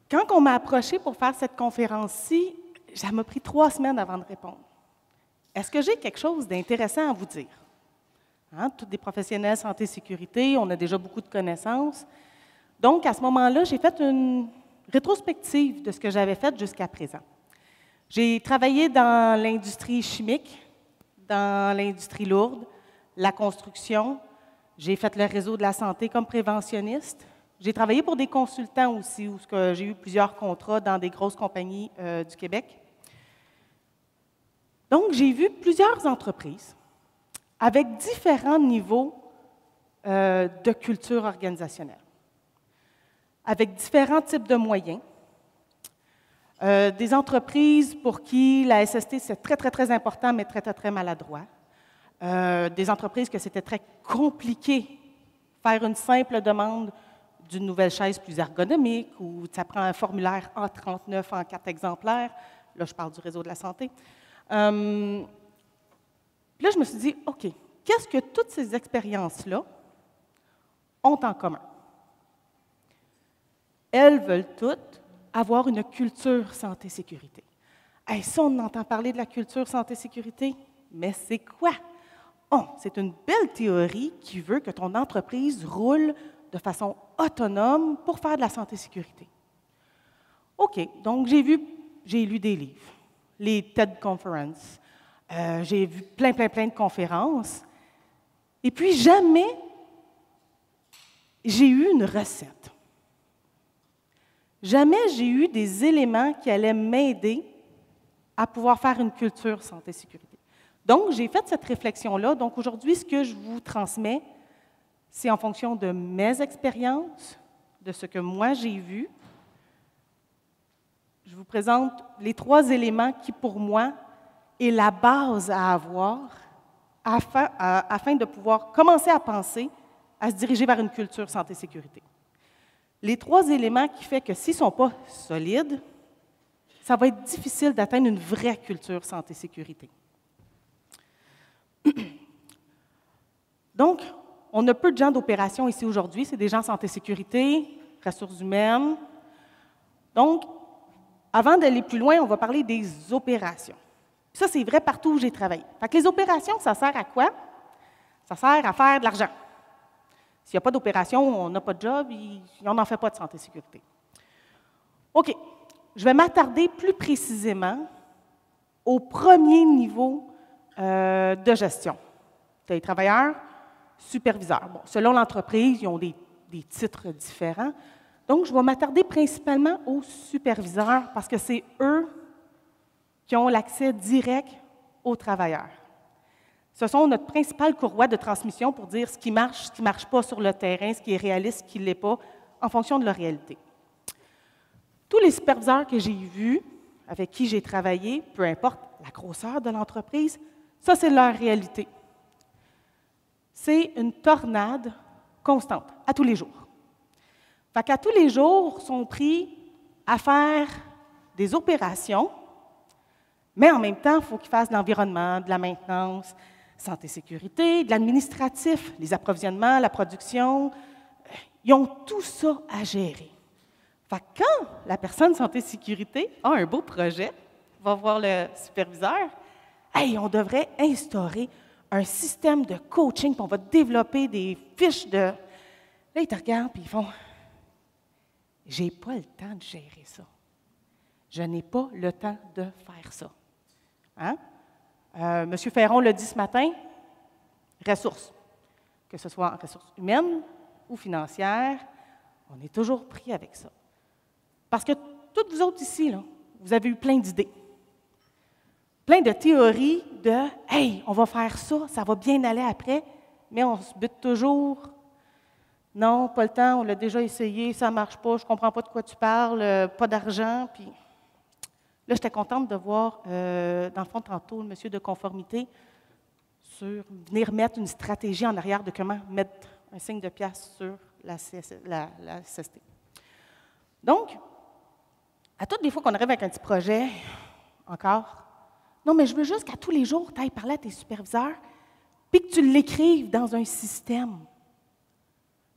Quand on m'a approché pour faire cette conférence-ci, ça m'a pris 3 semaines avant de répondre. Est-ce que j'ai quelque chose d'intéressant à vous dire? Hein, tous des professionnels santé et sécurité, on a déjà beaucoup de connaissances. Donc, à ce moment-là, j'ai fait une rétrospective de ce que j'avais fait jusqu'à présent. J'ai travaillé dans l'industrie chimique, dans l'industrie lourde, la construction. J'ai fait le réseau de la santé comme préventionniste. J'ai travaillé pour des consultants aussi, où j'ai eu plusieurs contrats dans des grosses compagnies du Québec. Donc, j'ai vu plusieurs entreprises avec différents niveaux de culture organisationnelle, avec différents types de moyens. Des entreprises pour qui la SST, c'est très, très, très important, mais très, très, très maladroit. Des entreprises que c'était très compliqué faire une simple demande d'une nouvelle chaise plus ergonomique, ou ça prend un formulaire A39 en 4 exemplaires. Là, je parle du réseau de la santé. Puis là, je me suis dit, OK, qu'est-ce que toutes ces expériences-là ont en commun? Elles veulent toutes avoir une culture santé-sécurité. Hey, ça, on entend parler de la culture santé-sécurité, mais c'est quoi? Oh, c'est une belle théorie qui veut que ton entreprise roule de façon autonome pour faire de la santé-sécurité. OK, donc j'ai lu des livres, les TED Conferences, j'ai vu plein de conférences, et puis jamais j'ai eu une recette. Jamais j'ai eu des éléments qui allaient m'aider à pouvoir faire une culture santé-sécurité. Donc, j'ai fait cette réflexion-là. Donc, aujourd'hui, ce que je vous transmets, c'est en fonction de mes expériences, de ce que moi j'ai vu. Je vous présente les 3 éléments qui, pour moi, est la base à avoir afin de pouvoir commencer à penser à se diriger vers une culture santé-sécurité. Les 3 éléments qui font que s'ils ne sont pas solides, ça va être difficile d'atteindre une vraie culture santé-sécurité. Donc, on a peu de gens d'opération ici aujourd'hui. C'est des gens santé-sécurité, ressources humaines. Donc, avant d'aller plus loin, on va parler des opérations. Ça, c'est vrai partout où j'ai travaillé. Fait que les opérations, ça sert à quoi? Ça sert à faire de l'argent. S'il n'y a pas d'opération, on n'a pas de job, on n'en fait pas de santé-sécurité. OK. Je vais m'attarder plus précisément au premier niveau de gestion. Télétravailleurs, superviseurs. Bon, selon l'entreprise, ils ont des titres différents. Donc, je vais m'attarder principalement aux superviseurs parce que c'est eux qui ont l'accès direct aux travailleurs. Ce sont notre principale courroie de transmission pour dire ce qui ne marche pas sur le terrain, ce qui est réaliste, ce qui ne l'est pas, en fonction de leur réalité. Tous les superviseurs que j'ai vus, avec qui j'ai travaillé, peu importe la grosseur de l'entreprise, ça, c'est leur réalité. C'est une tornade constante, à tous les jours. Fait qu'à tous les jours, sont pris à faire des opérations, mais en même temps, il faut qu'ils fassent de l'environnement, de la maintenance, santé-sécurité, de l'administratif, les approvisionnements, la production. Ils ont tout ça à gérer. Fait que quand la personne santé-sécurité a un beau projet, va voir le superviseur, hey, on devrait instaurer un système de coaching, puis on va développer des fiches de... Là, ils te regardent, puis ils font, j'ai pas le temps de gérer ça. Je n'ai pas le temps de faire ça. Hein? M. Ferron l'a dit ce matin, ressources, que ce soit en ressources humaines ou financières, on est toujours pris avec ça. Parce que toutes vous autres ici, là, vous avez eu plein d'idées, plein de théories de « Hey, on va faire ça, ça va bien aller après », mais on se bute toujours. Non, pas le temps, on l'a déjà essayé, ça ne marche pas, je ne comprends pas de quoi tu parles, pas d'argent. Puis là, j'étais contente de voir, dans le fond, tantôt, le monsieur de conformité, venir mettre une stratégie en arrière de comment mettre un signe de pièce sur la CST. Donc, à toutes les fois qu'on arrive avec un petit projet, encore, non, mais je veux juste qu'à tous les jours, tu ailles parler à tes superviseurs, puis que tu l'écrives dans un système.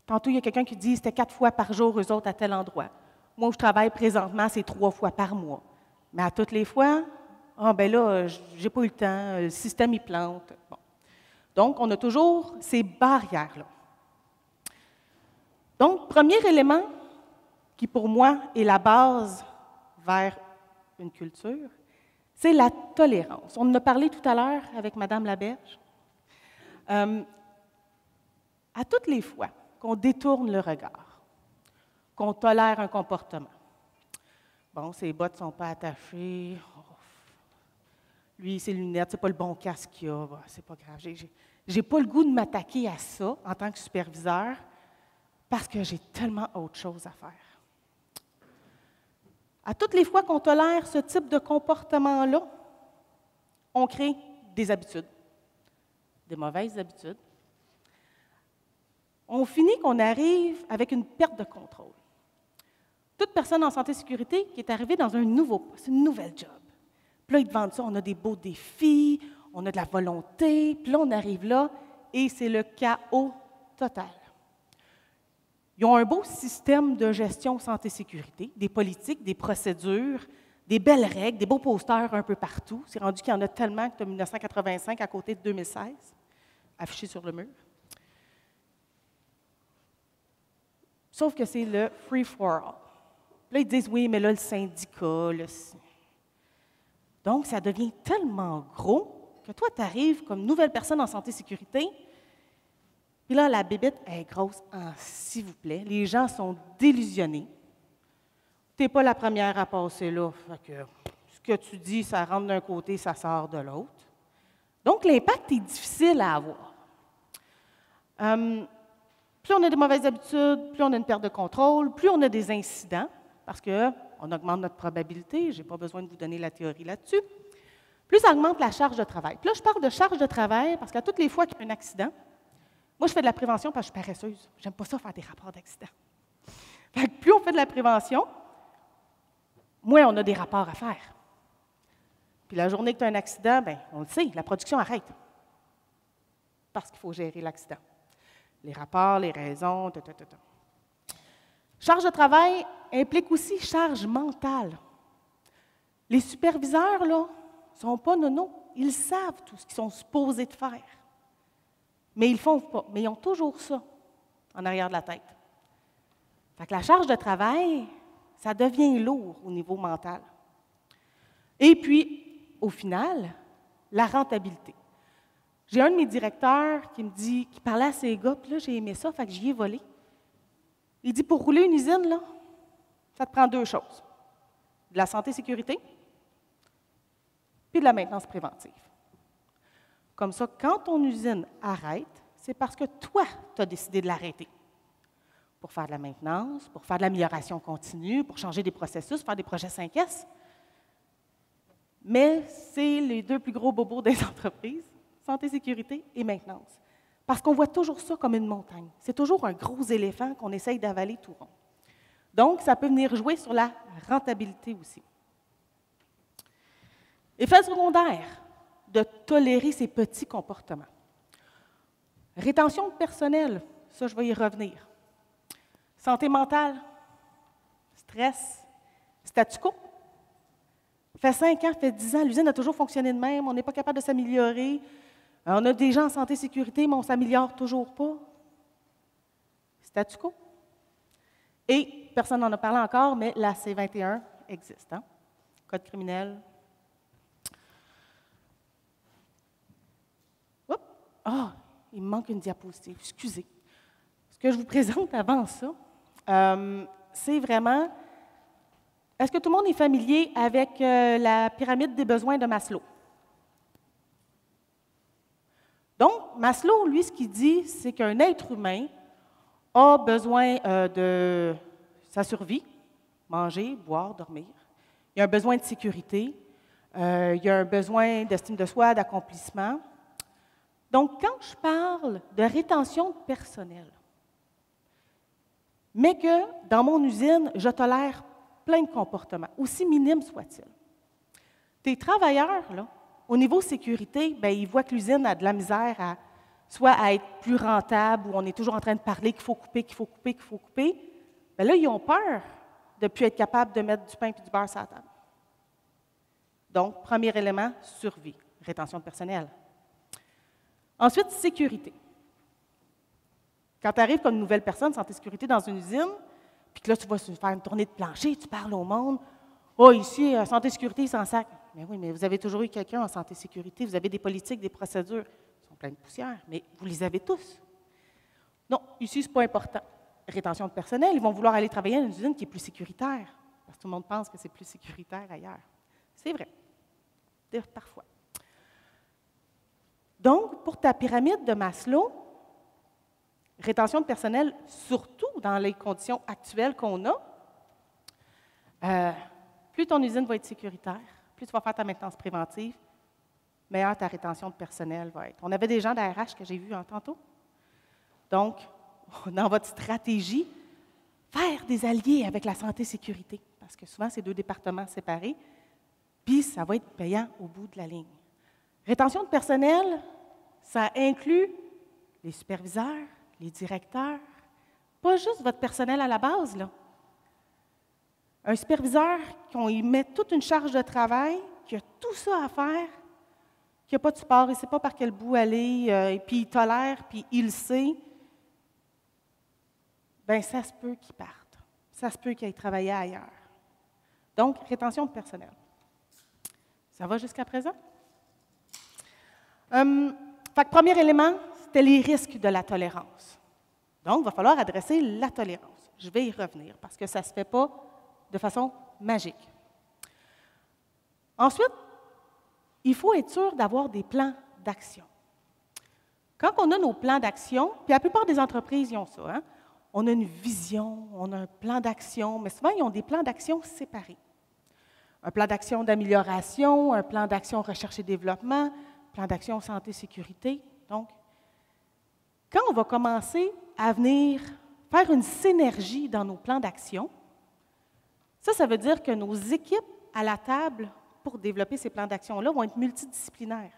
Tantôt, il y a quelqu'un qui dit c'était 4 fois par jour, eux autres, à tel endroit. Moi, où je travaille présentement, c'est 3 fois par mois. Mais à toutes les fois, ah ben là, j'ai pas eu le temps, le système, il plante. Bon. Donc, on a toujours ces barrières-là. Donc, premier élément qui, pour moi, est la base vers une culture, c'est la tolérance. On en a parlé tout à l'heure avec Mme Laberge. À toutes les fois qu'on détourne le regard, qu'on tolère un comportement, bon, ses bottes ne sont pas attachées, lui, ses lunettes, c'est pas le bon casque qu'il a, bon, c'est pas grave. J'ai pas le goût de m'attaquer à ça en tant que superviseur parce que j'ai tellement autre chose à faire. À toutes les fois qu'on tolère ce type de comportement-là, on crée des habitudes, des mauvaises habitudes. On finit qu'on arrive avec une perte de contrôle. Toute personne en santé et sécurité qui est arrivée dans un nouveau poste, une nouvelle job. Puis là, ils te vendent ça, on a des beaux défis, on a de la volonté, puis là, on arrive là, et c'est le chaos total. Ils ont un beau système de gestion santé-sécurité, des politiques, des procédures, des belles règles, des beaux posters un peu partout. C'est rendu qu'il y en a tellement que tu as 1985 à côté de 2016, affiché sur le mur. Sauf que c'est le free-for-all. Là, ils disent, oui, mais là, le syndicat, Donc, ça devient tellement gros que toi, tu arrives comme nouvelle personne en santé-sécurité, puis là, la bébête est grosse en s'il vous plaît. Les gens sont délusionnés. Tu n'es pas la première à passer là. Fait que ce que tu dis, ça rentre d'un côté, ça sort de l'autre. Donc, l'impact est difficile à avoir. Plus on a des mauvaises habitudes, plus on a une perte de contrôle, plus on a des incidents, parce qu'on augmente notre probabilité, je n'ai pas besoin de vous donner la théorie là-dessus, plus ça augmente la charge de travail. Puis là, je parle de charge de travail parce qu'à toutes les fois qu'il y a un accident, moi, je fais de la prévention parce que je suis paresseuse. J'aime pas ça faire des rapports d'accident. Fait que plus on fait de la prévention, moins on a des rapports à faire. Puis la journée que tu as un accident, bien, on le sait, la production arrête. Parce qu'il faut gérer l'accident. Les rapports, les raisons, Charge de travail implique aussi charge mentale. Les superviseurs, là, ne sont pas nonos. Ils savent tout ce qu'ils sont supposés de faire. Mais ils ne le font pas. Mais ils ont toujours ça en arrière de la tête. Fait que la charge de travail, ça devient lourd au niveau mental. Et puis, au final, la rentabilité. J'ai un de mes directeurs qui me dit, qui parlait à ses gars, puis là, j'ai aimé ça, fait que j'y ai volé. Il dit, pour rouler une usine, là, ça te prend 2 choses. De la santé-sécurité, puis de la maintenance préventive. Comme ça, quand ton usine arrête, c'est parce que toi, tu as décidé de l'arrêter. Pour faire de la maintenance, pour faire de l'amélioration continue, pour changer des processus, faire des projets 5S. Mais c'est les 2 plus gros bobos des entreprises, santé, sécurité et maintenance. Parce qu'on voit toujours ça comme une montagne. C'est toujours un gros éléphant qu'on essaye d'avaler tout rond. Donc, ça peut venir jouer sur la rentabilité aussi. Effet secondaire de tolérer ces petits comportements. Rétention de personnel, ça, je vais y revenir. Santé mentale, stress, statu quo. Ça fait 5 ans, ça fait 10 ans, l'usine a toujours fonctionné de même, on n'est pas capable de s'améliorer. On a des gens en santé et sécurité, mais on ne s'améliore toujours pas. Statu quo. Et, personne n'en a parlé encore, mais la C-21 existe. Hein? Code criminel. Ah, il me manque une diapositive, excusez. Ce que je vous présente avant ça, c'est vraiment... Est-ce que tout le monde est familier avec la pyramide des besoins de Maslow? Donc, Maslow, lui, ce qu'il dit, c'est qu'un être humain a besoin de sa survie, manger, boire, dormir. Il y a un besoin de sécurité, il y a un besoin d'estime de soi, d'accomplissement. Donc, quand je parle de rétention de personnel, mais que dans mon usine, je tolère plein de comportements, aussi minimes soient-ils. Tes travailleurs, là, au niveau sécurité, bien, ils voient que l'usine a de la misère soit à être plus rentable, ou on est toujours en train de parler qu'il faut couper, qu'il faut couper, qu'il faut couper. Bien là, ils ont peur de ne plus être capable de mettre du pain et du beurre sur la table. Donc, premier élément, survie, rétention de personnel. Ensuite, sécurité. Quand tu arrives comme nouvelle personne, santé sécurité, dans une usine, puis que là, tu vas faire une tournée de plancher, tu parles au monde. Oh, ici, santé sécurité, sans sac. Mais oui, mais vous avez toujours eu quelqu'un en santé sécurité, vous avez des politiques, des procédures. Ils sont pleins de poussière, mais vous les avez tous. Non, ici, ce n'est pas important. Rétention de personnel, ils vont vouloir aller travailler dans une usine qui est plus sécuritaire, parce que tout le monde pense que c'est plus sécuritaire ailleurs. C'est vrai, parfois. Donc, pour ta pyramide de Maslow, rétention de personnel, surtout dans les conditions actuelles qu'on a, plus ton usine va être sécuritaire, plus tu vas faire ta maintenance préventive, meilleure ta rétention de personnel va être. On avait des gens d'ARH que j'ai vus tantôt. Donc, dans votre stratégie, faire des alliés avec la santé-sécurité, parce que souvent, c'est deux départements séparés, puis ça va être payant au bout de la ligne. Rétention de personnel, ça inclut les superviseurs, les directeurs, pas juste votre personnel à la base, là. Un superviseur, qu'on y met toute une charge de travail, qui a tout ça à faire, qui n'a pas de support, il ne sait pas par quel bout aller, et puis il tolère, puis il le sait, bien, ça se peut qu'il parte. Ça se peut qu'il aille travailler ailleurs. Donc, rétention de personnel. Ça va jusqu'à présent? Fait que premier élément, c'était les risques de la tolérance. Donc, il va falloir adresser la tolérance. Je vais y revenir parce que ça ne se fait pas de façon magique. Ensuite, il faut être sûr d'avoir des plans d'action. Quand on a nos plans d'action, puis la plupart des entreprises, ils ont ça, hein? On a une vision, on a un plan d'action, mais souvent, ils ont des plans d'action séparés. Un plan d'action d'amélioration, un plan d'action recherche et développement, un plan d'action santé-sécurité. Donc, quand on va commencer à venir faire une synergie dans nos plans d'action, ça veut dire que nos équipes à la table pour développer ces plans d'action-là vont être multidisciplinaires.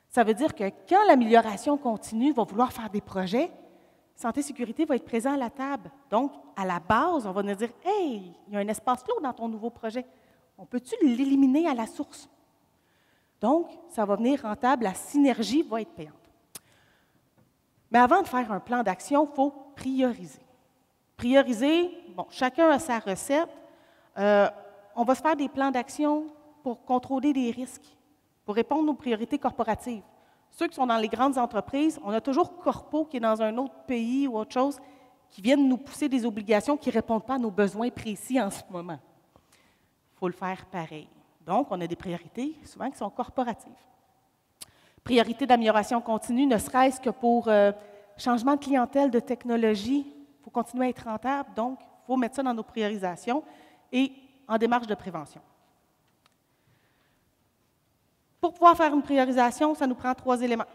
Ça veut dire que quand l'amélioration continue va vouloir faire des projets, santé-sécurité va être présent à la table. Donc, à la base, on va nous dire « Hey, il y a un espace clos dans ton nouveau projet. On peut-tu l'éliminer à la source? » Donc, ça va venir rentable, la synergie va être payante. Mais avant de faire un plan d'action, il faut prioriser. Prioriser, bon, chacun a sa recette. On va se faire des plans d'action pour contrôler les risques, pour répondre aux priorités corporatives. Ceux qui sont dans les grandes entreprises, on a toujours Corpo qui est dans un autre pays ou autre chose, qui viennent nous pousser des obligations qui ne répondent pas à nos besoins précis en ce moment. Il faut le faire pareil. Donc, on a des priorités, souvent, qui sont corporatives. Priorité d'amélioration continue, ne serait-ce que pour changement de clientèle, de technologie. Il faut continuer à être rentable, donc il faut mettre ça dans nos priorisations et en démarche de prévention. Pour pouvoir faire une priorisation, ça nous prend 3 éléments.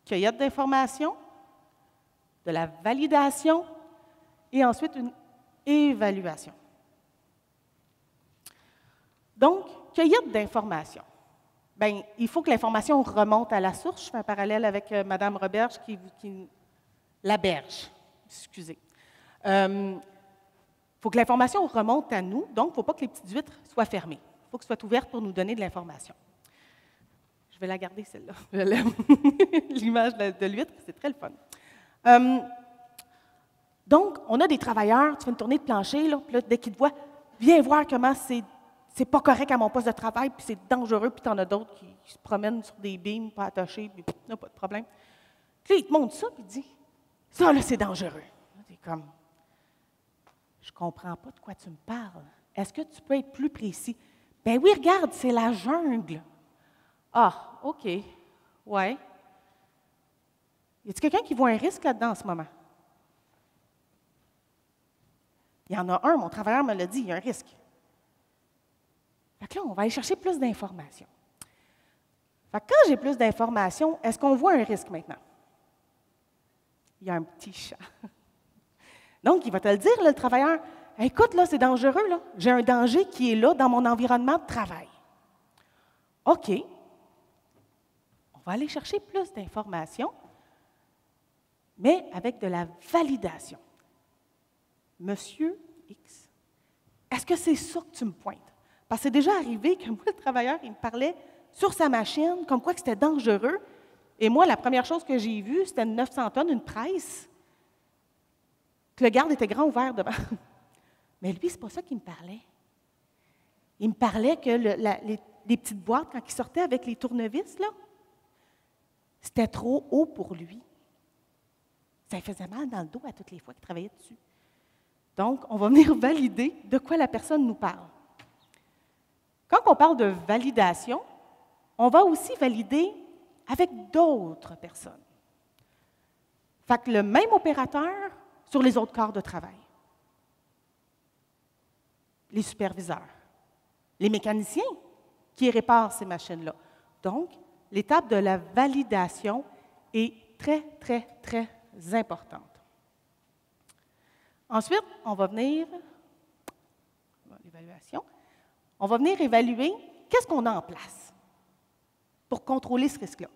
Cueillette d'informations, de la validation et ensuite une évaluation. Donc, cueillette d'informations. Bien, il faut que l'information remonte à la source. Je fais un parallèle avec Mme Roberge la berge, excusez. Il faut que l'information remonte à nous, donc il ne faut pas que les petites huîtres soient fermées. Il faut qu'elles soient ouvertes pour nous donner de l'information. Je vais la garder, celle-là. Je l'aime. L'image de l'huître, c'est très le fun. Donc, on a des travailleurs, tu fais une tournée de plancher, là, puis là, dès qu'ils te voient, viens voir comment c'est pas correct à mon poste de travail, puis c'est dangereux, puis tu en as d'autres qui se promènent sur des beams, pas attachés, puis non, pas de problème. Puis là, il te montre ça, puis il dit, ça, là, c'est dangereux. Tu es comme, je comprends pas de quoi tu me parles. Est-ce que tu peux être plus précis? Ben oui, regarde, c'est la jungle. Ah, OK. Ouais. Y a-t-il quelqu'un qui voit un risque là-dedans en ce moment? Il y en a un, mon travailleur me l'a dit, il y a un risque. Fait que là, on va aller chercher plus d'informations. Fait que quand j'ai plus d'informations, est-ce qu'on voit un risque maintenant? Il y a un petit chat. Donc, il va te le dire, là, le travailleur. Écoute, là, c'est dangereux, là. J'ai un danger qui est là dans mon environnement de travail. OK. On va aller chercher plus d'informations, mais avec de la validation. Monsieur X, est-ce que c'est ça que tu me pointes? Parce que c'est déjà arrivé que moi, le travailleur, il me parlait sur sa machine, comme quoi que c'était dangereux. Et moi, la première chose que j'ai vue, c'était une 900 tonnes, une presse, que le garde était grand ouvert devant. Mais lui, c'est pas ça qu'il me parlait. Il me parlait que les petites boîtes, quand il sortait avec les tournevis, là, c'était trop haut pour lui. Ça lui faisait mal dans le dos à toutes les fois qu'il travaillait dessus. Donc, on va venir valider de quoi la personne nous parle. Quand on parle de validation, on va aussi valider avec d'autres personnes. Fait que le même opérateur sur les autres corps de travail. Les superviseurs, les mécaniciens qui réparent ces machines-là. Donc, l'étape de la validation est très, très, très importante. Ensuite, on va venir, l'évaluation, on va venir évaluer qu'est-ce qu'on a en place pour contrôler ce risque-là.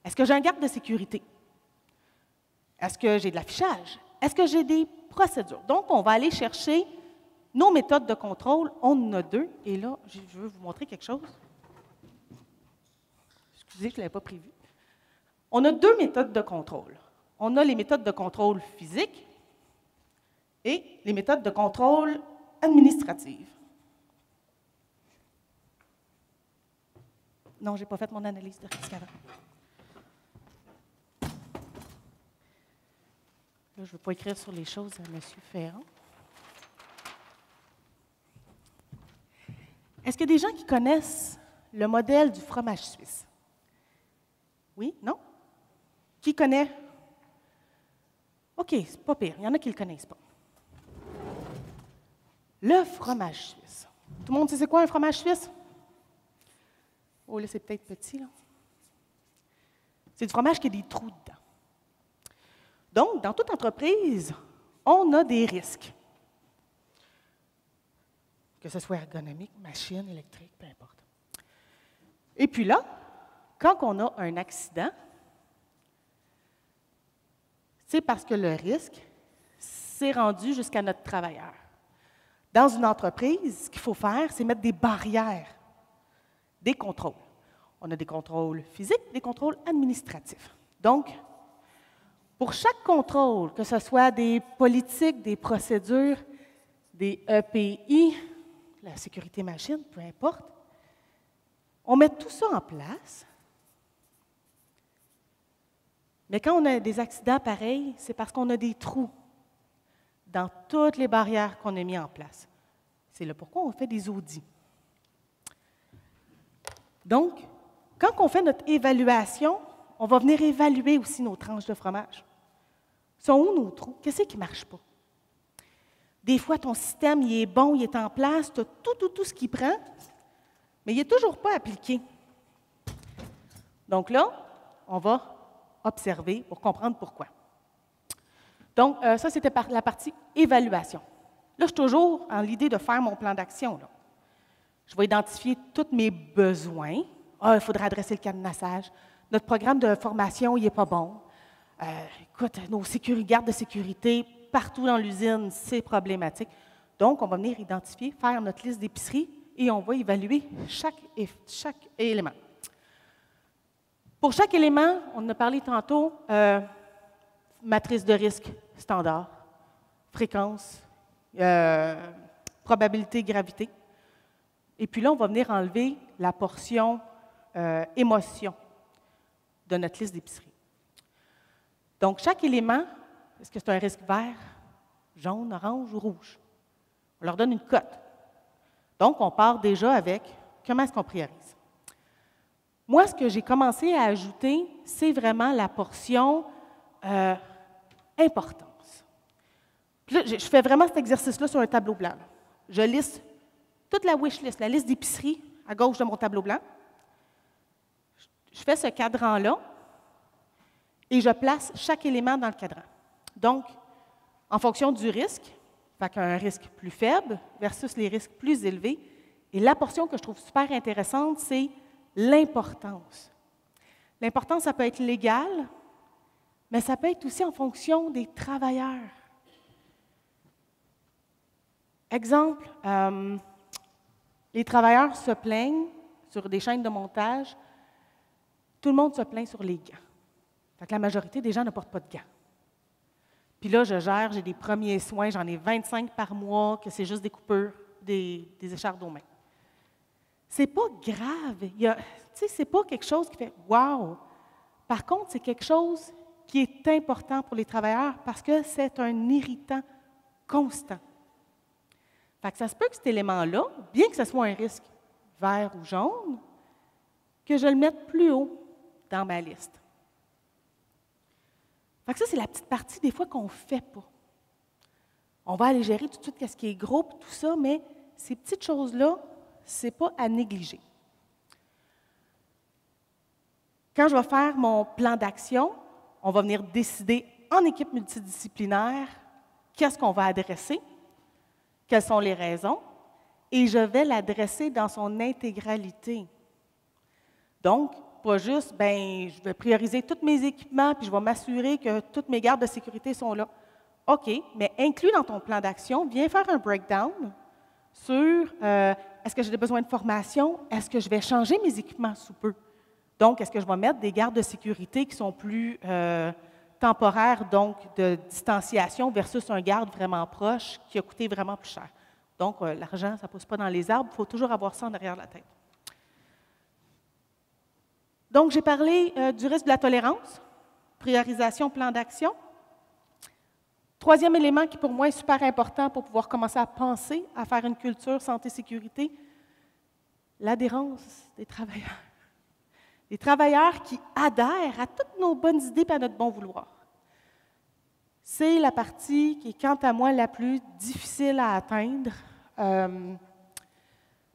Est-ce que j'ai un garde de sécurité? Est-ce que j'ai de l'affichage? Est-ce que j'ai des procédures? Donc, on va aller chercher nos méthodes de contrôle. On en a deux. Et là, je veux vous montrer quelque chose. Excusez, je ne l'avais pas prévu. On a deux méthodes de contrôle. On a les méthodes de contrôle physiques et les méthodes de contrôle administratives. Non, je n'ai pas fait mon analyse de risque avant. Là, je ne veux pas écrire sur les choses à M. Ferrand. Est-ce qu'il y a des gens qui connaissent le modèle du fromage suisse? Oui? Non? Qui connaît? OK, c'est pas pire. Il y en a qui ne le connaissent pas. Le fromage suisse. Tout le monde sait c'est quoi un fromage suisse? Oh, là, c'est peut-être petit, là. C'est du fromage qui a des trous dedans. Donc, dans toute entreprise, on a des risques. Que ce soit ergonomique, machine, électrique, peu importe. Et puis là, quand on a un accident, c'est parce que le risque s'est rendu jusqu'à notre travailleur. Dans une entreprise, ce qu'il faut faire, c'est mettre des barrières, des contrôles. On a des contrôles physiques, des contrôles administratifs. Donc, pour chaque contrôle, que ce soit des politiques, des procédures, des EPI, la sécurité machine, peu importe, on met tout ça en place. Mais quand on a des accidents pareils, c'est parce qu'on a des trous dans toutes les barrières qu'on a mises en place. C'est le pourquoi on fait des audits. Donc, quand on fait notre évaluation, on va venir évaluer aussi nos tranches de fromage. Sont où nos trous? Qu'est-ce qui ne marche pas? Des fois, ton système, il est bon, il est en place, tu as tout ce qu'il prend, mais il n'est toujours pas appliqué. Donc là, on va observer pour comprendre pourquoi. Donc, ça, c'était la partie évaluation. Là, je suis toujours en l'idée de faire mon plan d'action. Je vais identifier tous mes besoins. Ah, il faudrait adresser le cadenassage. Notre programme de formation, il n'est pas bon. Écoute, nos gardes de sécurité, partout dans l'usine, c'est problématique. Donc, on va venir identifier, faire notre liste d'épicerie et on va évaluer chaque élément. Pour chaque élément, on en a parlé tantôt, matrice de risque standard, fréquence, probabilité, gravité. Et puis là, on va venir enlever la portion émotion de notre liste d'épicerie. Donc, chaque élément, est-ce que c'est un risque vert, jaune, orange ou rouge? On leur donne une cote. Donc, on part déjà avec comment est-ce qu'on priorise. Moi, ce que j'ai commencé à ajouter, c'est vraiment la portion importance. Puis là, je fais vraiment cet exercice-là sur un tableau blanc. Je liste toute la wish list, la liste d'épicerie à gauche de mon tableau blanc. Je fais ce cadran-là et je place chaque élément dans le cadran. Donc, en fonction du risque, fait qu'un risque plus faible versus les risques plus élevés, et la portion que je trouve super intéressante, c'est l'importance. L'importance, ça peut être légal, mais ça peut être aussi en fonction des travailleurs. Exemple, les travailleurs se plaignent sur des chaînes de montage. Tout le monde se plaint sur les gants. Fait que la majorité des gens ne portent pas de gants. Puis là, j'ai des premiers soins, j'en ai 25 par mois, que c'est juste des coupures, des échardes aux mains. C'est pas grave. C'est pas quelque chose qui fait « wow ». Par contre, c'est quelque chose qui est important pour les travailleurs parce que c'est un irritant constant. Fait que ça se peut que cet élément-là, bien que ce soit un risque vert ou jaune, que je le mette plus haut dans ma liste. Fait que ça, c'est la petite partie des fois qu'on ne fait pas. On va aller gérer tout de suite ce qui est gros et tout ça, mais ces petites choses-là, ce n'est pas à négliger. Quand je vais faire mon plan d'action, on va venir décider en équipe multidisciplinaire qu'est-ce qu'on va adresser, quelles sont les raisons, et je vais l'adresser dans son intégralité. Donc, pas juste, je vais prioriser tous mes équipements, puis je vais m'assurer que toutes mes gardes de sécurité sont là. OK, mais inclus dans ton plan d'action, viens faire un breakdown sur est-ce que j'ai besoin de formation, est-ce que je vais changer mes équipements sous peu. Donc, est-ce que je vais mettre des gardes de sécurité qui sont plus temporaires, donc de distanciation, versus un garde vraiment proche qui a coûté vraiment plus cher. Donc, l'argent, ça ne pousse pas dans les arbres, il faut toujours avoir ça en arrière de la tête. Donc, j'ai parlé du risque de la tolérance, priorisation, plan d'action. Troisième élément qui, pour moi, est super important pour pouvoir commencer à penser à faire une culture santé-sécurité, l'adhérence des travailleurs. Les travailleurs qui adhèrent à toutes nos bonnes idées et à notre bon vouloir. C'est la partie qui est, quant à moi, la plus difficile à atteindre.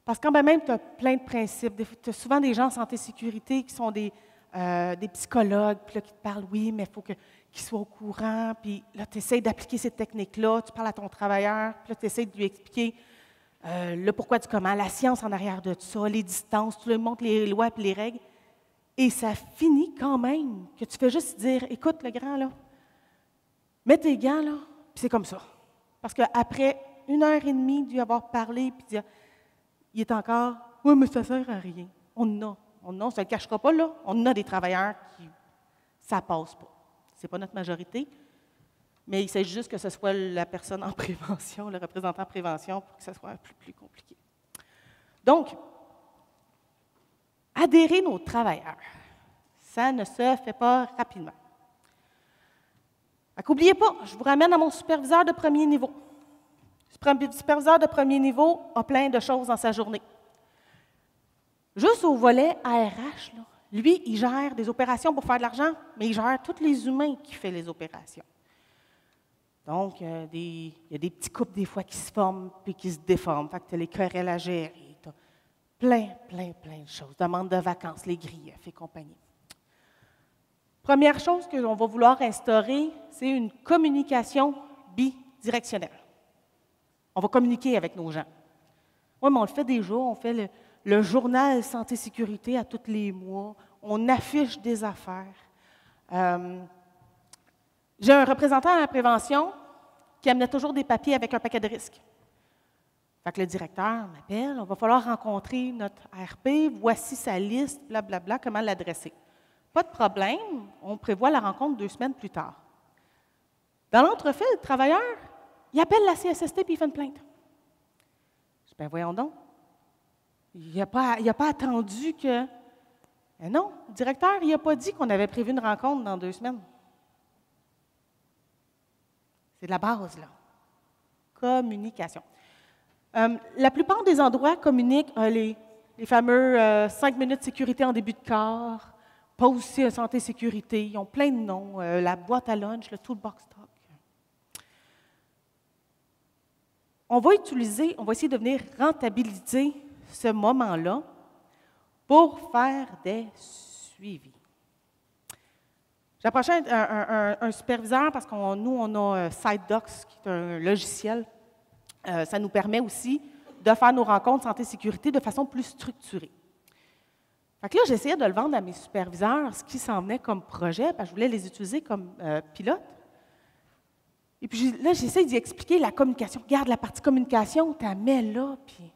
Parce que quand même, tu as plein de principes. Tu as souvent des gens en santé-sécurité qui sont des psychologues, puis là, qui te parlent, oui, mais il faut qu'ils soient au courant, puis là, tu essaies d'appliquer ces techniques-là, tu parles à ton travailleur, puis là, tu essaies de lui expliquer le pourquoi du comment, la science en arrière de tout ça, les distances, tu lui montres les lois et les règles, et ça finit quand même que tu fais juste dire, écoute, le grand, là, mets tes gants, là, puis c'est comme ça. Parce qu'après 1h30 de lui avoir parlé, puis dire, il est encore, oui, mais ça ne sert à rien. On ne se le cachera pas, là. On a des travailleurs qui, ça ne passe pas. Ce n'est pas notre majorité, mais il s'agit juste que ce soit la personne en prévention, le représentant en prévention, pour que ce soit plus compliqué. Donc, adhérer nos travailleurs, ça ne se fait pas rapidement. N'oubliez pas, je vous ramène à mon superviseur de premier niveau. Le superviseur de premier niveau a plein de choses dans sa journée. Juste au volet ARH, là, lui, il gère des opérations pour faire de l'argent, mais il gère tous les humains qui font les opérations. Donc, il y a des petits couples des fois qui se forment puis qui se déforment. Fait que tu as les querelles à gérer. Tu as plein de choses. Demande de vacances, les griefs et compagnie. Première chose que l'on va vouloir instaurer, c'est une communication bidirectionnelle. On va communiquer avec nos gens. Oui, mais on le fait déjà, on fait le journal santé-sécurité à tous les mois, on affiche des affaires. J'ai un représentant à la prévention qui amenait toujours des papiers avec un paquet de risques. Fait que le directeur m'appelle, on va falloir rencontrer notre RP, voici sa liste, blablabla, comment l'adresser. Pas de problème, on prévoit la rencontre 2 semaines plus tard. Dans l'entrefait, le travailleur, il appelle la CSST et il fait une plainte. Je dis, bien, voyons donc. Il n'a pas attendu que... Mais non, le directeur, il n'a pas dit qu'on avait prévu une rencontre dans 2 semaines. C'est de la base, là. Communication. La plupart des endroits communiquent les fameux 5 minutes de sécurité en début de quart, pas aussi santé-sécurité, ils ont plein de noms, la boîte à lunch, le toolbox talk. On va essayer de venir rentabiliser ce moment-là pour faire des suivis. J'approchais un superviseur parce nous, on a SiteDocs, qui est un logiciel. Ça nous permet aussi de faire nos rencontres santé-sécurité de façon plus structurée. Fait que là, j'essayais de le vendre à mes superviseurs, ce qui s'en venait comme projet, parce que je voulais les utiliser comme pilote. Et puis là, j'essaie d'y expliquer la communication. Regarde, la partie communication, tu la mets là, puis...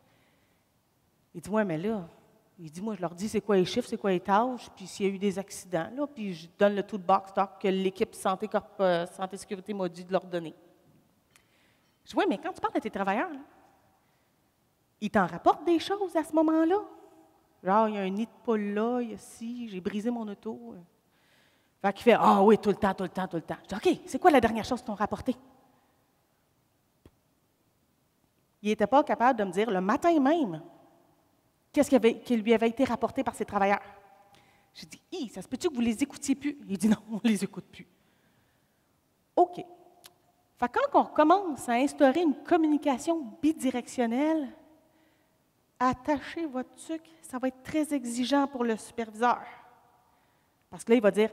Il dit, ouais, mais là... Il dit, moi, je leur dis c'est quoi les chiffres, c'est quoi les tâches, puis s'il y a eu des accidents, là, puis je donne le toolbox que l'équipe santé sécurité m'a dit de leur donner. Je dis, oui, mais quand tu parles de tes travailleurs, là, ils t'en rapportent des choses à ce moment-là. Genre, il y a un nid de poule là, il y a ci, j'ai brisé mon auto. Fait qu'il fait, ah oui, tout le temps, tout le temps, tout le temps. Je dis, OK, c'est quoi la dernière chose qu'ils t'ont rapporté? Il n'était pas capable de me dire le matin même qu'est-ce qui lui avait été rapporté par ses travailleurs. J'ai dit, ça se peut-tu que vous les écoutiez plus? Il dit, non, on ne les écoute plus. OK. Fait que quand on commence à instaurer une communication bidirectionnelle, attachez votre sucre, ça va être très exigeant pour le superviseur. Parce que là, il va dire,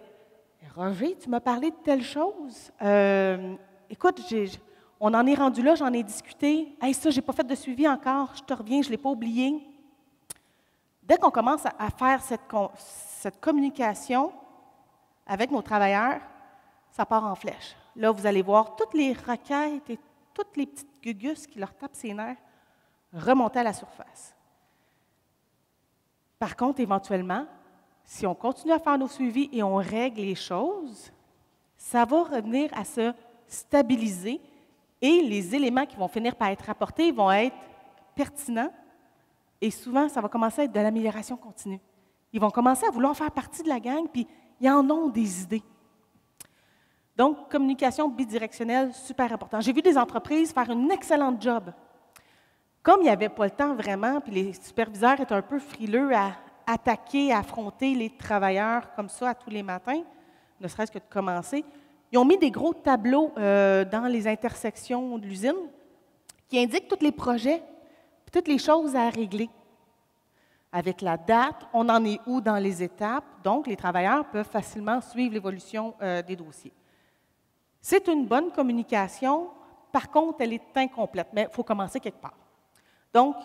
Roger, tu m'as parlé de telle chose. Écoute, on en est rendu là, j'en ai discuté. Hey, ça, je n'ai pas fait de suivi encore, je te reviens, je ne l'ai pas oublié. Dès qu'on commence à faire cette communication avec nos travailleurs, ça part en flèche. Là, vous allez voir toutes les requêtes et toutes les petites gugus qui leur tapent ses nerfs remonter à la surface. Par contre, éventuellement, si on continue à faire nos suivis et on règle les choses, ça va revenir à se stabiliser et les éléments qui vont finir par être rapportés vont être pertinents. Et souvent, ça va commencer à être de l'amélioration continue. Ils vont commencer à vouloir faire partie de la gang, puis ils en ont des idées. Donc, communication bidirectionnelle, super important. J'ai vu des entreprises faire une excellente job. Comme il n'y avait pas le temps vraiment, puis les superviseurs étaient un peu frileux à attaquer, à affronter les travailleurs comme ça à tous les matins, ne serait-ce que de commencer, ils ont mis des gros tableaux dans les intersections de l'usine qui indiquent tous les projets, toutes les choses à régler. Avec la date, on en est où dans les étapes, donc les travailleurs peuvent facilement suivre l'évolution des dossiers. C'est une bonne communication, par contre, elle est incomplète, mais il faut commencer quelque part. Donc,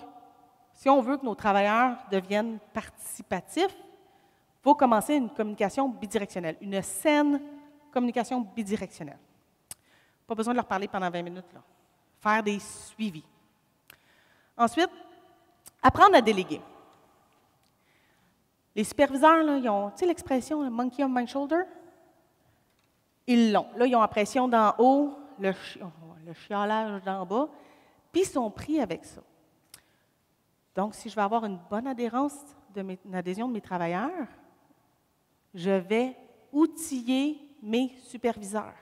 si on veut que nos travailleurs deviennent participatifs, il faut commencer une communication bidirectionnelle, une saine communication bidirectionnelle. Pas besoin de leur parler pendant 20 minutes, là. Faire des suivis. Ensuite, apprendre à déléguer. Les superviseurs, là, ils ont, tu sais l'expression « monkey on my shoulder », ils l'ont. Là, ils ont la pression d'en haut, le chiolage d'en bas, puis ils sont pris avec ça. Donc, si je veux avoir une bonne adhérence une adhésion de mes travailleurs, je vais outiller mes superviseurs.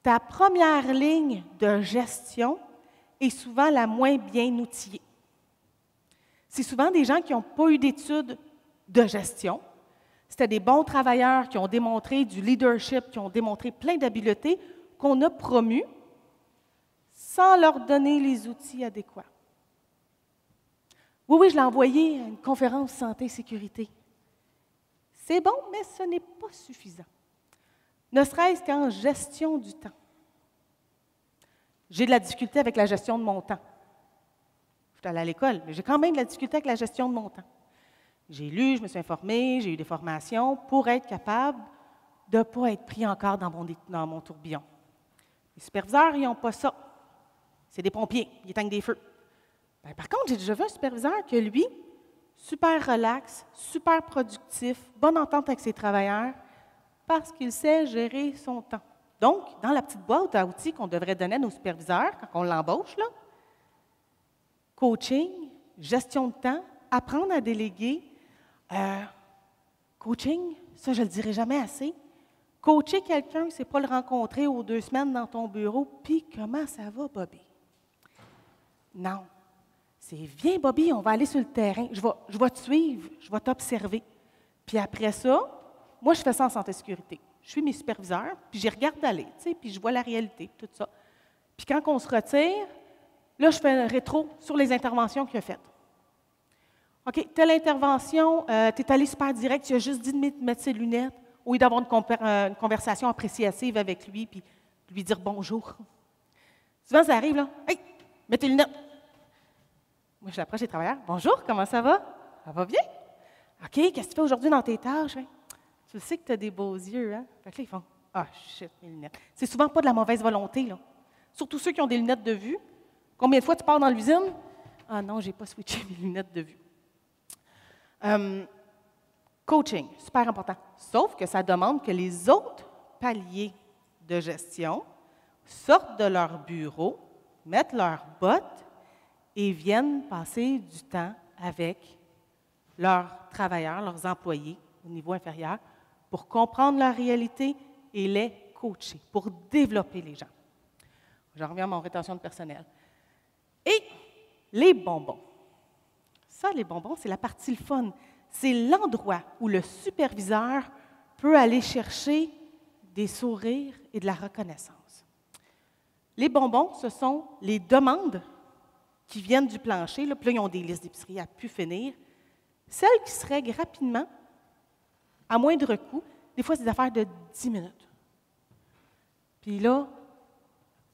Ta première ligne de gestion est souvent la moins bien outillée. C'est souvent des gens qui n'ont pas eu d'études de gestion. C'était des bons travailleurs qui ont démontré du leadership, qui ont démontré plein d'habiletés qu'on a promus sans leur donner les outils adéquats. Oui, je l'ai envoyé à une conférence santé et sécurité. C'est bon, mais ce n'est pas suffisant. Ne serait-ce qu'en gestion du temps. J'ai de la difficulté avec la gestion de mon temps. Je suis allée à l'école, mais j'ai quand même de la difficulté avec la gestion de mon temps. J'ai lu, je me suis informée, j'ai eu des formations pour être capable de ne pas être pris encore dans mon tourbillon. Les superviseurs, ils n'ont pas ça. C'est des pompiers, ils éteignent des feux. Bien, par contre, j'ai déjà vu un superviseur que lui, super relax, super productif, bonne entente avec ses travailleurs, parce qu'il sait gérer son temps. Donc, dans la petite boîte à outils qu'on devrait donner à nos superviseurs quand on l'embauche, là, coaching, gestion de temps, apprendre à déléguer, coaching, ça je ne le dirai jamais assez. Coacher quelqu'un, c'est pas le rencontrer aux 2 semaines dans ton bureau, puis comment ça va, Bobby? Non. C'est viens, Bobby, on va aller sur le terrain, je vais te suivre, je vais t'observer. Puis après ça, moi je fais ça en santé et sécurité. Je suis mes superviseurs, puis j'y regarde aller, tu sais, puis je vois la réalité, tout ça. Puis quand on se retire, là, je fais un rétro sur les interventions qu'il a faites. OK, telle intervention, tu es allé super direct, tu as juste dit de mettre ses lunettes, au lieu d'avoir une conversation appréciative avec lui, puis lui dire bonjour. Souvent, ça arrive, là. Hey, mets tes lunettes. Moi, je l'approche des travailleurs. Bonjour, comment ça va? Ça va bien? OK, qu'est-ce que tu fais aujourd'hui dans tes tâches? Hein? Tu sais que tu as des beaux yeux, hein? Fait que là, ils font ah, shit, mes lunettes. C'est souvent pas de la mauvaise volonté, là. Surtout ceux qui ont des lunettes de vue. Combien de fois tu pars dans l'usine? Ah non, je n'ai pas switché mes lunettes de vue. Coaching, super important. Sauf que ça demande que les autres paliers de gestion sortent de leur bureau, mettent leurs bottes et viennent passer du temps avec leurs travailleurs, leurs employés au niveau inférieur pour comprendre leur réalité et les coacher, pour développer les gens. Je reviens à mon rétention de personnel. Et les bonbons. Ça, les bonbons, c'est la partie le fun. C'est l'endroit où le superviseur peut aller chercher des sourires et de la reconnaissance. Les bonbons, ce sont les demandes qui viennent du plancher. Là, puis là, ils ont des listes d'épicerie à pu finir. Celles qui se règlent rapidement, à moindre coût, des fois, c'est des affaires de 10 minutes. Puis là,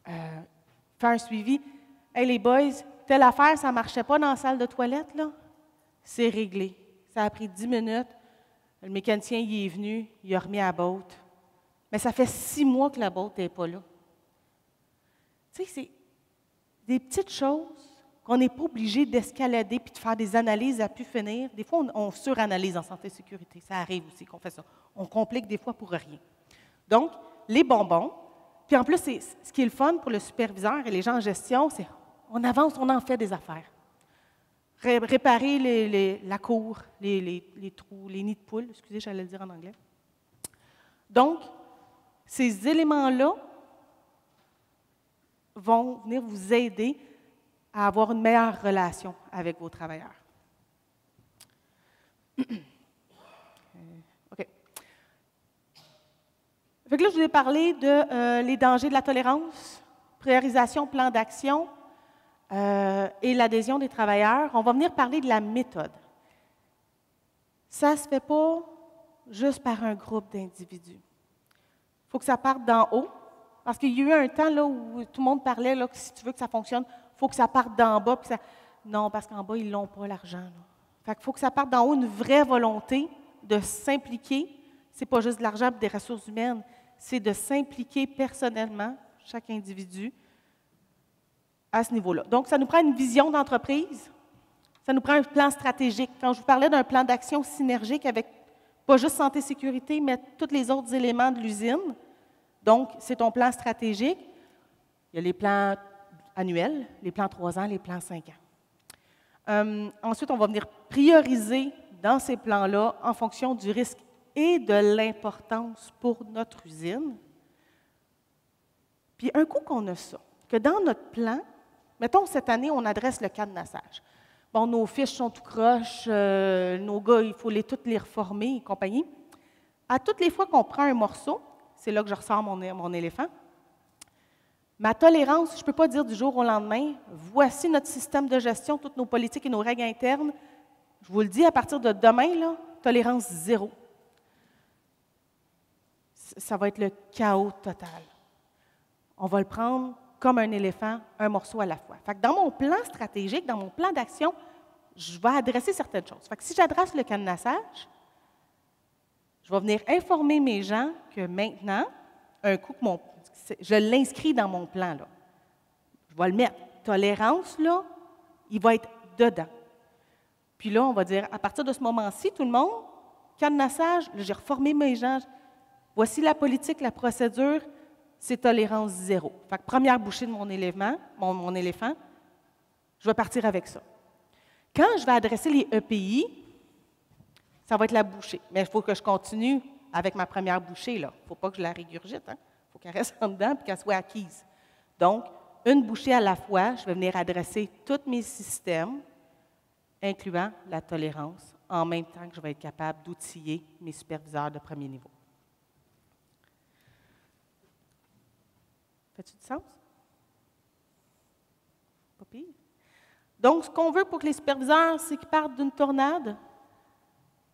faire un suivi. « Hey, les boys, telle affaire, ça ne marchait pas dans la salle de toilette, là. C'est réglé. Ça a pris 10 minutes. Le mécanicien il est venu, il a remis à la botte. Mais ça fait 6 mois que la botte n'est pas là. » Tu sais, c'est des petites choses qu'on n'est pas obligé d'escalader puis de faire des analyses à pu finir. Des fois, on suranalyse en santé et sécurité. Ça arrive aussi qu'on fait ça. On complique des fois pour rien. Donc, les bonbons. Puis en plus, ce qui est le fun pour le superviseur et les gens en gestion, c'est on avance, on en fait des affaires. Réparer la cour, les trous, les nids de poules, excusez, j'allais le dire en anglais. Donc, ces éléments-là vont venir vous aider à avoir une meilleure relation avec vos travailleurs. OK. Fait que là, je vous ai parlé de les dangers de la tolérance, priorisation, plan d'action et l'adhésion des travailleurs. On va venir parler de la méthode. Ça ne se fait pas juste par un groupe d'individus. Il faut que ça parte d'en haut, parce qu'il y a eu un temps là, où tout le monde parlait là, que si tu veux que ça fonctionne, il faut que ça parte d'en bas. Puis ça... Non, parce qu'en bas, ils n'ont pas l'argent. Fait qu'il faut que ça parte d'en haut, une vraie volonté de s'impliquer. Ce n'est pas juste de l'argent et des ressources humaines, c'est de s'impliquer personnellement, chaque individu, à ce niveau-là. Donc, ça nous prend une vision d'entreprise, ça nous prend un plan stratégique. Quand je vous parlais d'un plan d'action synergique avec pas juste santé-sécurité, mais tous les autres éléments de l'usine, donc, c'est ton plan stratégique. Il y a les plans annuels, les plans 3 ans, les plans 5 ans. Ensuite, on va venir prioriser dans ces plans-là en fonction du risque et de l'importance pour notre usine. Puis, un coup qu'on a ça, que dans notre plan, mettons, cette année, on adresse le cadenassage. Bon, nos fiches sont tout croches, nos gars, il faut toutes les reformer et compagnie. À toutes les fois qu'on prend un morceau, c'est là que je ressors mon éléphant. Ma tolérance, je ne peux pas dire du jour au lendemain, voici notre système de gestion, toutes nos politiques et nos règles internes. Je vous le dis, à partir de demain, là, tolérance 0. Ça va être le chaos total. On va le prendre comme un éléphant, un morceau à la fois. Fait que dans mon plan stratégique, dans mon plan d'action, je vais adresser certaines choses. Fait que si j'adresse le cadenassage, je vais venir informer mes gens que maintenant, un coup que je l'inscris dans mon plan, là. Je vais le mettre. Tolérance, là, il va être dedans. Puis là, on va dire, à partir de ce moment-ci, tout le monde, cadenassage, j'ai reformé mes gens. Voici la politique, la procédure, c'est tolérance 0. Fait que première bouchée de mon éléphant, je vais partir avec ça. Quand je vais adresser les EPI, ça va être la bouchée. Mais il faut que je continue avec ma première bouchée. Il ne faut pas que je la régurgite. Il faut qu'elle reste en dedans et qu'elle soit acquise. Donc, une bouchée à la fois, je vais venir adresser tous mes systèmes, incluant la tolérance, en même temps que je vais être capable d'outiller mes superviseurs de premier niveau. Fait-tu du sens? Pas pire. Donc, ce qu'on veut pour que les superviseurs, c'est qu'ils partent d'une tornade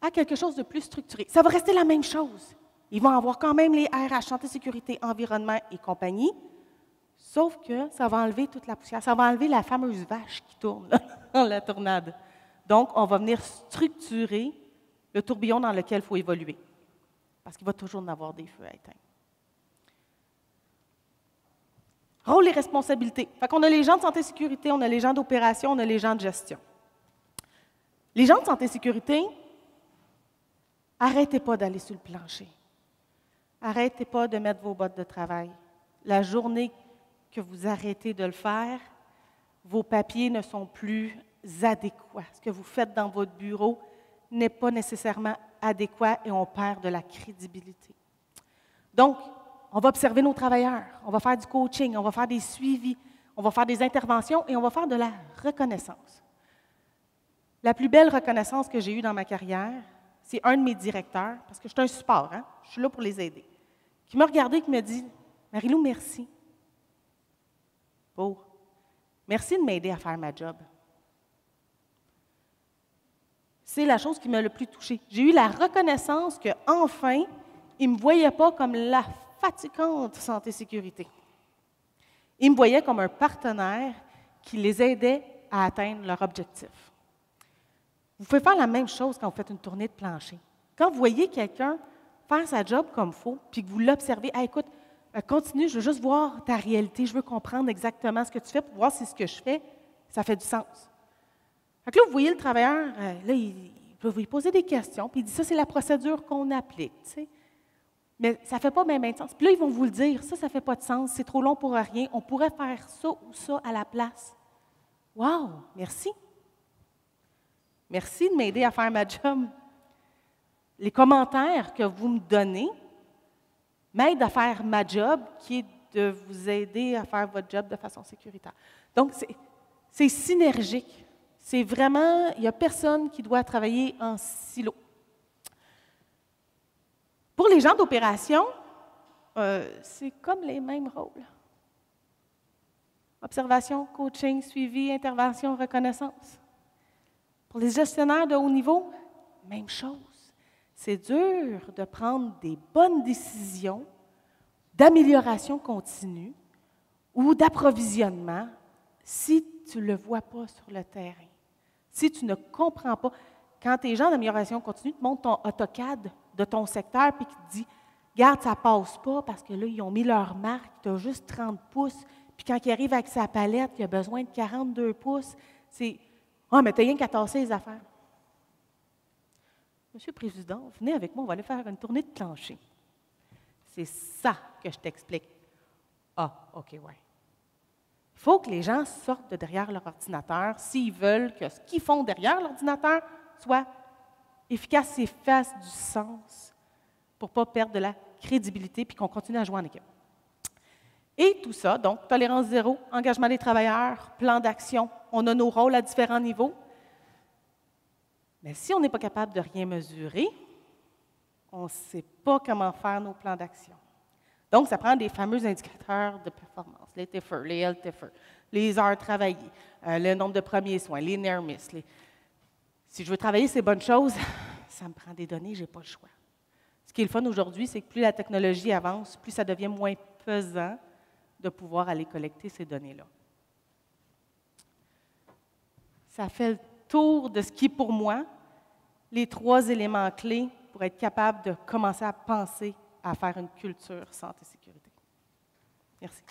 à quelque chose de plus structuré. Ça va rester la même chose. Ils vont avoir quand même les RH, santé, sécurité, environnement et compagnie, sauf que ça va enlever toute la poussière. Ça va enlever la fameuse vache qui tourne là, dans la tornade. Donc, on va venir structurer le tourbillon dans lequel il faut évoluer, parce qu'il va toujours en avoir des feux à éteindre. Rôle et responsabilités. Fait qu'on a les gens de santé et sécurité, on a les gens d'opération, on a les gens de gestion. Les gens de santé et sécurité, arrêtez pas d'aller sur le plancher. Arrêtez pas de mettre vos bottes de travail. La journée que vous arrêtez de le faire, vos papiers ne sont plus adéquats. Ce que vous faites dans votre bureau n'est pas nécessairement adéquat et on perd de la crédibilité. Donc, on va observer nos travailleurs, on va faire du coaching, on va faire des suivis, on va faire des interventions et on va faire de la reconnaissance. La plus belle reconnaissance que j'ai eue dans ma carrière, c'est un de mes directeurs, parce que je suis un support, hein? Je suis là pour les aider, qui m'a regardé et qui m'a dit « Marie-Lou, merci. Merci de m'aider à faire ma job. » C'est la chose qui m'a le plus touchée. J'ai eu la reconnaissance qu'enfin, ils ne me voyaient pas comme la fatigante santé-sécurité. Ils me voyaient comme un partenaire qui les aidait à atteindre leur objectif. Vous pouvez faire la même chose quand vous faites une tournée de plancher. Quand vous voyez quelqu'un faire sa job comme il faut, puis que vous l'observez, hey, écoute, continue, je veux juste voir ta réalité, je veux comprendre exactement ce que tu fais pour voir si ce que je fais, ça fait du sens. Fait que là, vous voyez le travailleur, là, il peut vous poser des questions, puis il dit ça, c'est la procédure qu'on applique, tu sais. Mais ça ne fait pas même sens. Puis là, ils vont vous le dire, ça ne fait pas de sens, c'est trop long pour rien, on pourrait faire ça ou ça à la place. Wow, merci. Merci de m'aider à faire ma job. Les commentaires que vous me donnez m'aident à faire ma job, qui est de vous aider à faire votre job de façon sécuritaire. Donc, c'est synergique. C'est vraiment, il n'y a personne qui doit travailler en silo. Pour les gens d'opération, c'est comme les mêmes rôles. Observation, coaching, suivi, intervention, reconnaissance. Pour les gestionnaires de haut niveau, même chose. C'est dur de prendre des bonnes décisions d'amélioration continue ou d'approvisionnement si tu ne le vois pas sur le terrain. Si tu ne comprends pas, quand tes gens d'amélioration continue te montrent ton AutoCAD de ton secteur puis qu'ils te disent « Regarde, ça ne passe pas parce que là, ils ont mis leur marque, tu as juste 30 pouces, puis quand il arrive avec sa palette, il a besoin de 42 pouces. » C'est « Ah, mais tu n'as rien qu'à tasser les affaires. » Monsieur le Président, venez avec moi, on va aller faire une tournée de plancher. C'est ça que je t'explique. Ah, OK, ouais. Il faut que les gens sortent de derrière leur ordinateur s'ils veulent que ce qu'ils font derrière l'ordinateur soit efficace et fasse du sens pour ne pas perdre de la crédibilité puis qu'on continue à jouer en équipe. Et tout ça, donc, tolérance zéro, engagement des travailleurs, plan d'action, on a nos rôles à différents niveaux. Mais si on n'est pas capable de rien mesurer, on ne sait pas comment faire nos plans d'action. Donc, ça prend des fameux indicateurs de performance, les TIFR, les LTIFR, les heures travaillées, le nombre de premiers soins, les near miss. Si je veux travailler ces bonnes choses, ça me prend des données, je n'ai pas le choix. Ce qui est le fun aujourd'hui, c'est que plus la technologie avance, plus ça devient moins pesant de pouvoir aller collecter ces données-là. Ça fait le tour de ce qui est pour moi les 3 éléments clés pour être capable de commencer à penser à faire une culture santé-sécurité. Merci.